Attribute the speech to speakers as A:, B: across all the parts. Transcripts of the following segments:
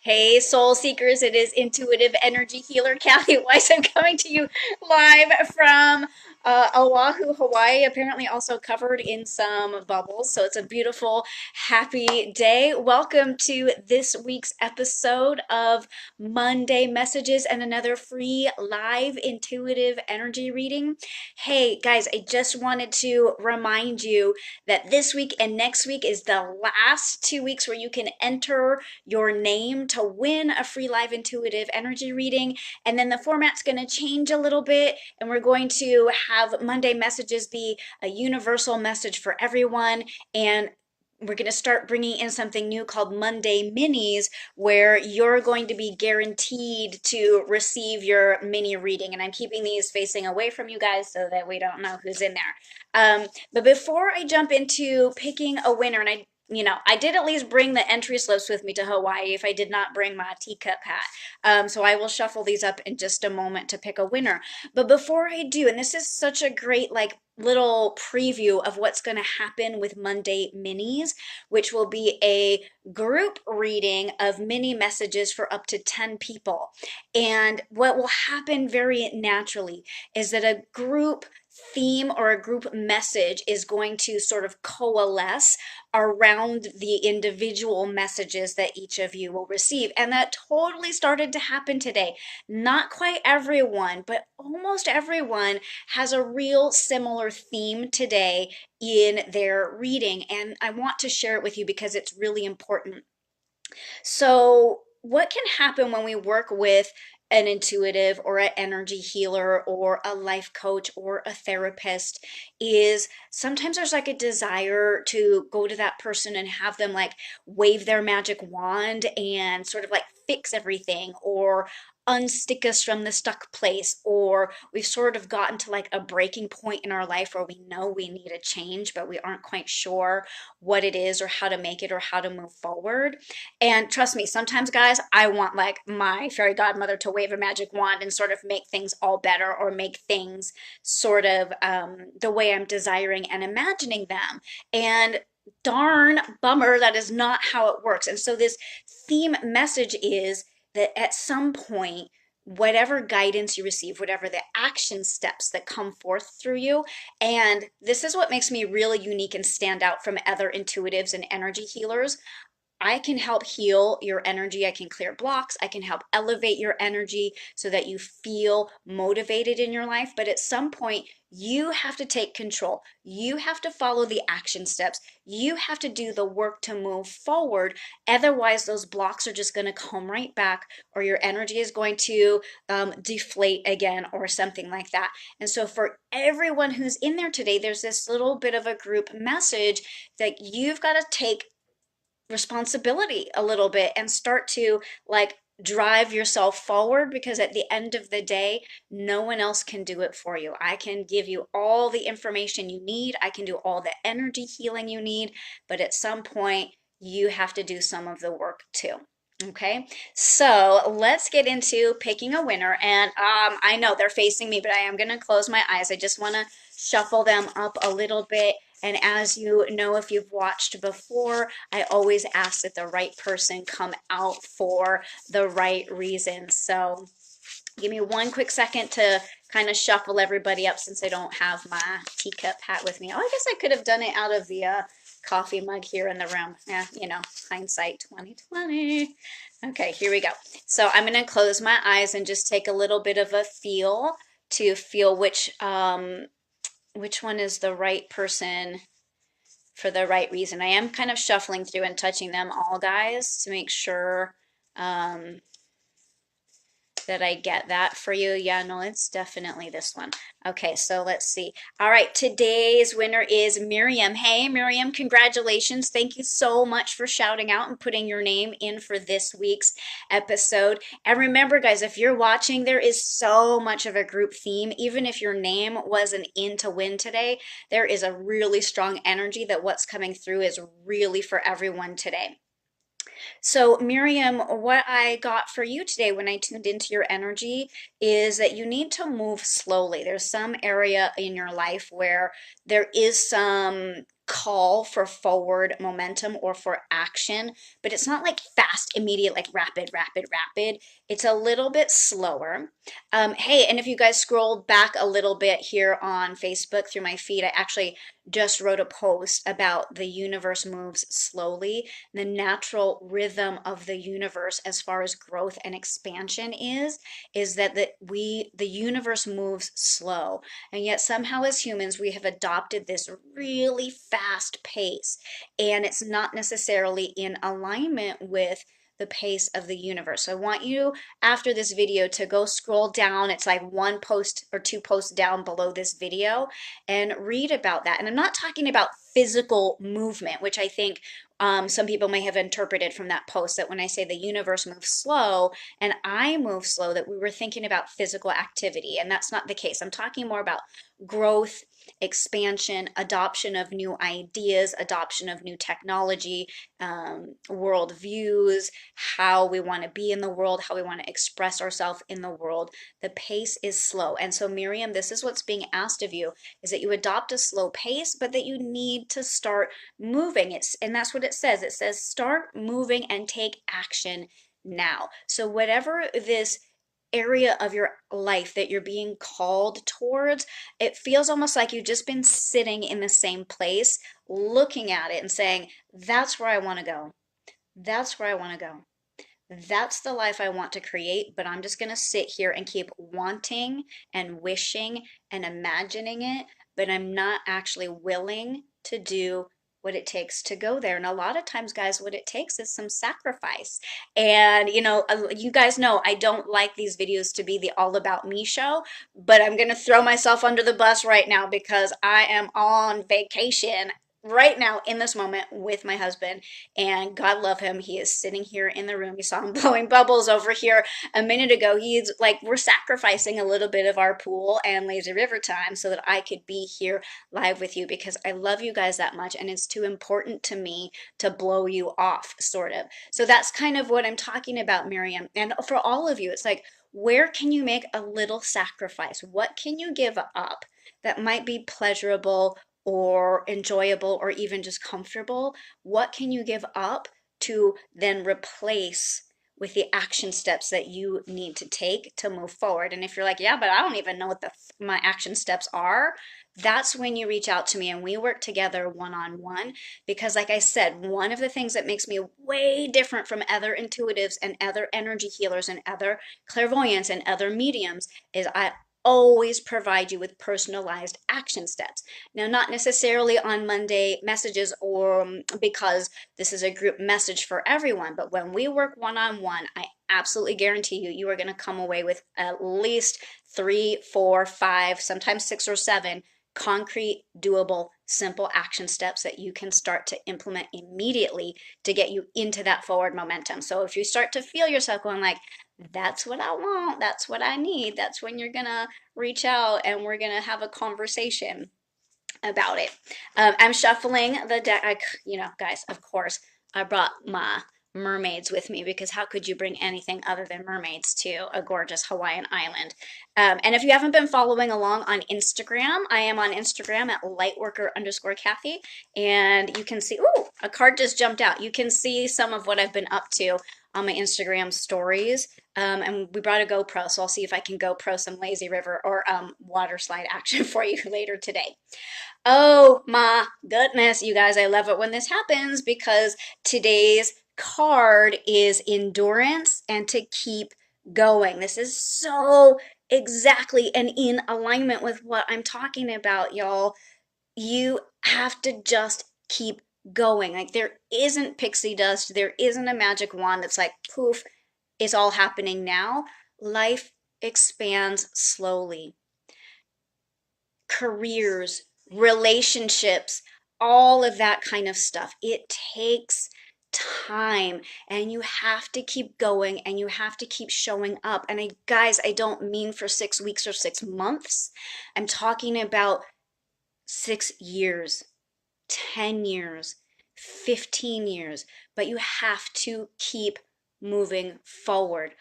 A: Hey, soul seekers, it is intuitive energy healer Kathy Weiss. I'm coming to you live from Oahu, Hawaii, apparently also covered in some bubbles. So it's a beautiful, happy day. Welcome to this week's episode of Monday Messages and another free live intuitive energy reading. Hey, guys, I just wanted to remind you that this week and next week is the last 2 weeks where you can enter your name to win a free live intuitive energy reading. And then the format's going to change a little bit, and we're going to have Monday messages be a universal message for everyone. And we're going to start bringing in something new called Monday Minis, where you're going to be guaranteed to receive your mini reading. And I'm keeping these facing away from you guys so that we don't know who's in there. But before I jump into picking a winner, and I did at least bring the entry slips with me to Hawaii if I did not bring my teacup hat. So I will shuffle these up in just a moment to pick a winner. But before I do, and this is such a great little preview of what's going to happen with Monday Minis, which will be a group reading of mini messages for up to 10 people. And what will happen very naturally is that a group theme or a group message is going to sort of coalesce around the individual messages that each of you will receive. And that totally started to happen today. Not quite everyone, but almost everyone has a real similar theme today in their reading. And I want to share it with you because it's really important. So, what can happen when we work with an intuitive or an energy healer or a life coach or a therapist is sometimes there's like a desire to go to that person and have them like wave their magic wand and sort of like fix everything or unstick us from the stuck place, or we've sort of gotten to like a breaking point in our life where we know we need a change but we aren't quite sure what it is or how to make it or how to move forward. And trust me, sometimes, guys, I want like my fairy godmother to wave a magic wand and sort of make things all better or make things sort of the way I'm desiring and imagining them. And darn bummer, that is not how it works. And so, this theme message is that at some point, whatever guidance you receive, whatever the action steps that come forth through you, and this is what makes me really unique and stand out from other intuitives and energy healers. I can help heal your energy. I can clear blocks. I can help elevate your energy so that you feel motivated in your life. But at some point, you have to take control. You have to follow the action steps. You have to do the work to move forward. Otherwise, those blocks are just going to come right back, or your energy is going to deflate again, or something like that. And so, for everyone who's in there today, there's this little bit of a group message that you've got to take responsibility a little bit and start to like drive yourself forward, because at the end of the day, no one else can do it for you. I can give you all the information you need, I can do all the energy healing you need, but at some point, you have to do some of the work too. Okay, so let's get into picking a winner. And I know they're facing me, but I am going to close my eyes. I just want to shuffle them up a little bit. And as you know, if you've watched before, I always ask that the right person come out for the right reason. So give me one quick second to kind of shuffle everybody up since I don't have my teacup hat with me. Oh, I guess I could have done it out of the coffee mug here in the room. Yeah, hindsight 2020. Okay, here we go. So I'm going to close my eyes and just take a little bit of a feel to feel which one is the right person for the right reason. I am kind of shuffling through and touching them all, guys, to make sure that I get that for you. Yeah, no, it's definitely this one. Okay, so let's see. All right, today's winner is Miriam. Hey, Miriam, congratulations. Thank you so much for shouting out and putting your name in for this week's episode. And remember, guys, if you're watching, there is so much of a group theme. Even if your name wasn't in to win today, there is a really strong energy that what's coming through is really for everyone today. So, Miriam, what I got for you today when I tuned into your energy is that you need to move slowly. There's some area in your life where there is some call for forward momentum or for action, but it's not like fast, immediate, like rapid, rapid, rapid. It's a little bit slower. Hey, and if you guys scroll back a little bit here on Facebook through my feed, I actually just wrote a post about the universe moves slowly. The natural rhythm of the universe as far as growth and expansion is that the universe moves slow. And yet somehow as humans we have adopted this really fast pace, and it's not necessarily in alignment with the pace of the universe. So I want you after this video to go scroll down. It's like one post or two posts down below this video and read about that. And I'm not talking about physical movement, which I think some people may have interpreted from that post that when I say the universe moves slow and I move slow, that we were thinking about physical activity. And that's not the case. I'm talking more about growth, expansion, adoption of new ideas, adoption of new technology, world views, how we want to be in the world, how we want to express ourselves in the world. The pace is slow. And so, Miriam, this is what's being asked of you, is that you adopt a slow pace, but that you need to start moving. And that's what it says. It says start moving and take action now. So whatever this area of your life that you're being called towards, it feels almost like you've just been sitting in the same place, looking at it and saying, that's where I want to go. That's where I want to go. That's the life I want to create, but I'm just going to sit here and keep wanting and wishing and imagining it, but I'm not actually willing to do what it takes to go there. And a lot of times, guys, what it takes is some sacrifice. And, you guys know I don't like these videos to be the all about me show, but I'm going to throw myself under the bus right now because I am on vacation right now in this moment with my husband, and God love him, he is sitting here in the room. You saw him blowing bubbles over here a minute ago. He's like, we're sacrificing a little bit of our pool and lazy river time so that I could be here live with you because I love you guys that much and it's too important to me to blow you off, sort of. So that's kind of what I'm talking about, Miriam. And for all of you, it's like, where can you make a little sacrifice? What can you give up that might be pleasurable or enjoyable or even just comfortable? What can you give up to then replace with the action steps that you need to take to move forward? And if you're like, yeah, but I don't even know what my action steps are, that's when you reach out to me and we work together one-on-one. Because like I said, one of the things that makes me way different from other intuitives and other energy healers and other clairvoyants and other mediums is I always provide you with personalized action steps. Now, not necessarily on Monday messages or because this is a group message for everyone, but when we work one-on-one, I absolutely guarantee you, you are going to come away with at least 3, 4, 5, sometimes 6 or 7 concrete, doable, simple action steps that you can start to implement immediately to get you into that forward momentum. So if you start to feel yourself going like, that's what I want, that's what I need, that's when you're gonna reach out and we're gonna have a conversation about it. I'm shuffling the deck. Guys, of course, I brought my mermaids with me because how could you bring anything other than mermaids to a gorgeous Hawaiian island? And if you haven't been following along on Instagram, I am on Instagram at lightworker_Kathy, and you can see, ooh, a card just jumped out. You can see some of what I've been up to on my Instagram stories. And we brought a GoPro, so I'll see if I can GoPro some lazy river or water slide action for you later today. Oh my goodness, you guys, I love it when this happens because today's card is endurance and to keep going. This is so exactly and in alignment with what I'm talking about, y'all. You have to just keep going. Like there isn't pixie dust, there isn't a magic wand that's like poof, it's all happening now. Life expands slowly. Careers, relationships, all of that kind of stuff. It takes time and you have to keep going and you have to keep showing up. And guys, I don't mean for 6 weeks or 6 months. I'm talking about 6 years, 10 years, 15 years, but you have to keep moving forward.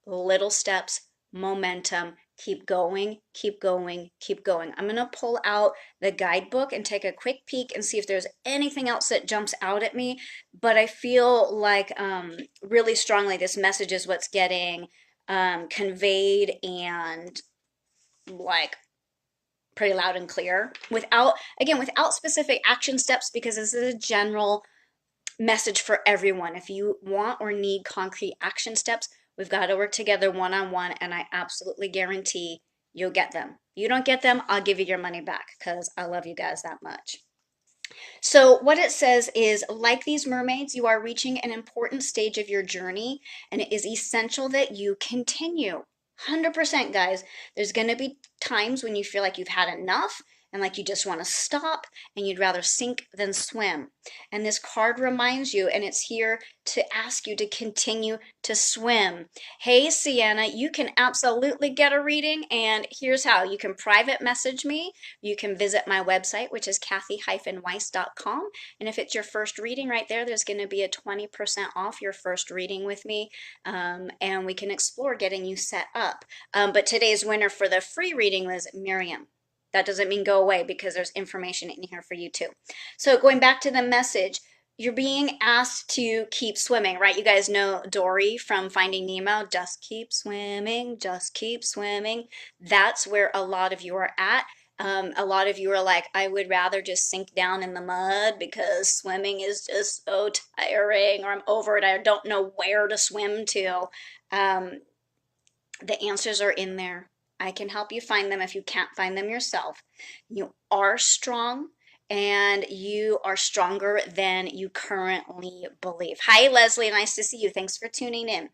A: Little steps, momentum, Keep going, keep going, keep going. I'm going to pull out the guidebook and take a quick peek and see if there's anything else that jumps out at me. But I feel like really strongly this message is what's getting conveyed and like pretty loud and clear without, again, without specific action steps, because this is a general message for everyone. If you want or need concrete action steps, we've got to work together one on one, and I absolutely guarantee you'll get them. You don't get them, I'll give you your money back because I love you guys that much. So, what it says is like these mermaids, you are reaching an important stage of your journey, and it is essential that you continue. 100%, guys. There's going to be times when you feel like you've had enough and like you just want to stop and you'd rather sink than swim. And this card reminds you, and it's here to ask you to continue to swim. Hey, Sienna, you can absolutely get a reading, and here's how. You can private message me. You can visit my website, which is kathy-weiss.com. And if it's your first reading right there, there's going to be a 20% off your first reading with me. And we can explore getting you set up. But today's winner for the free reading was Miriam. That doesn't mean go away because there's information in here for you too. So going back to the message, you're being asked to keep swimming, right? You guys know Dory from Finding Nemo, just keep swimming, just keep swimming. That's where a lot of you are at. A lot of you are like, I would rather just sink down in the mud because swimming is just so tiring, or I'm over it. I don't know where to swim to. The answers are in there. I can help you find them if you can't find them yourself. You are strong, and you are stronger than you currently believe. Hi, Leslie. Nice to see you. Thanks for tuning in.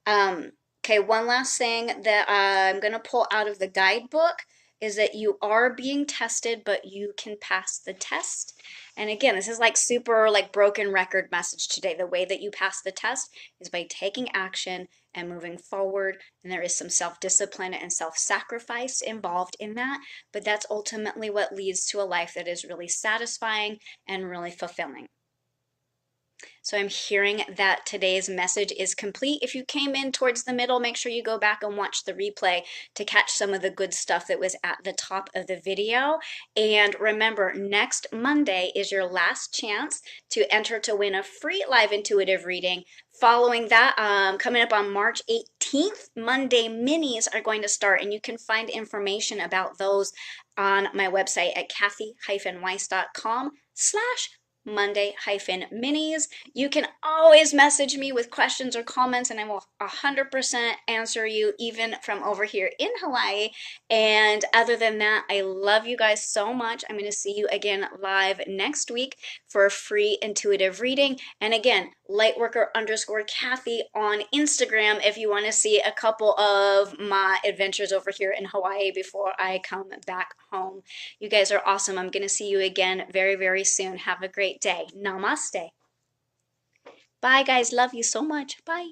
A: Okay, one last thing that I'm going to pull out of the guidebook is that you are being tested, but you can pass the test. And again, this is like super like broken record message today. The way that you pass the test is by taking action and moving forward. And there is some self-discipline and self-sacrifice involved in that. But that's ultimately what leads to a life that is really satisfying and really fulfilling. So I'm hearing that today's message is complete. If you came in towards the middle, make sure you go back and watch the replay to catch some of the good stuff that was at the top of the video. And remember, next Monday is your last chance to enter to win a free live intuitive reading. Following that, coming up on March 18th, Monday minis are going to start, and you can find information about those on my website at kathy-weiss.com/Monday-minis. You can always message me with questions or comments, and I will 100% answer you, even from over here in Hawaii. And other than that, I love you guys so much. I'm going to see you again live next week for a free intuitive reading. And again, lightworker_Kathy on Instagram if you want to see a couple of my adventures over here in Hawaii before I come back home. You guys are awesome. I'm going to see you again very, very soon. Have a great day. Namaste. Bye, guys. Love you so much. Bye.